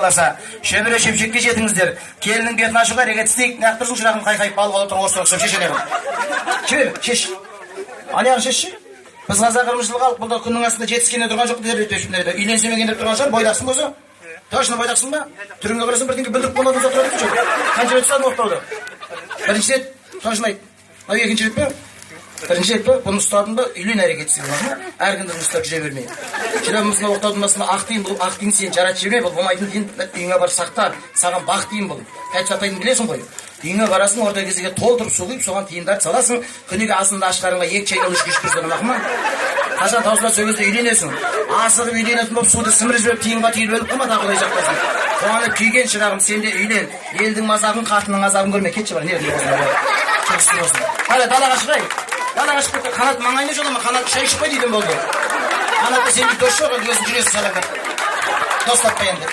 Alasa, şömüre şemşekке jetіңіздер. Келінің бетін ашуға әрекет істейік. Неғып тұрсың шырағын қайқайып балық алып тұрған орыстық сөм шешенеғым. Кебе, шеш. Анияғын шешші. Біз қазақ 20 жылға алып, бұлда күннің астында жетіскенде тұрған жоқ деді өтпешімдерді. Үйленсемеген деп тұрған шығар, бойдақсың көзі. Точно бойдақсың ба? Түріңе қарасың бірдеңке білдіріп болатын зат тұрады жоқ. Қанша рет сұрадың оқтауды? Бірінші рет, қаншын айт. Ау екінші рет пе? Бірінші рет пе? Бұны ұстадың ба? Үйлен әрекет істейін. Әркімді ұстап жүре бермей. Шырамысына оқтаудың басына ақ дейін, бұл ақ дейін сен жарат жібермей, бұл болмайтын дейін үйіңе бар сақта, саған бақ дейін бұл. Қайтып сатайын білесің ғой. Үйіңе барасың, орта кезеге толтырып су құйып, соған тиындарды саласың, күніге асында ашқарыңға 2 чайнал 3 кеш тұрсың, мақма. Қашан таусыла сөзді үйленесің. Асығып үйленетін болып суды сіміріп жіберіп тиынға түйіліп өліп қылма тағылай жақтасың. Соғаны күйген шырағым, сен де үйлен. Елдің мазағын, қатының азабын көрме. Кетші бар, не далаға шығайық. Далаға шығып кетті, қанат маңайына жолама, қанат шай шықпай дейтін болды. Қанатта сен дос жоқ, өзің жүресің саламат. Дос таппай енді.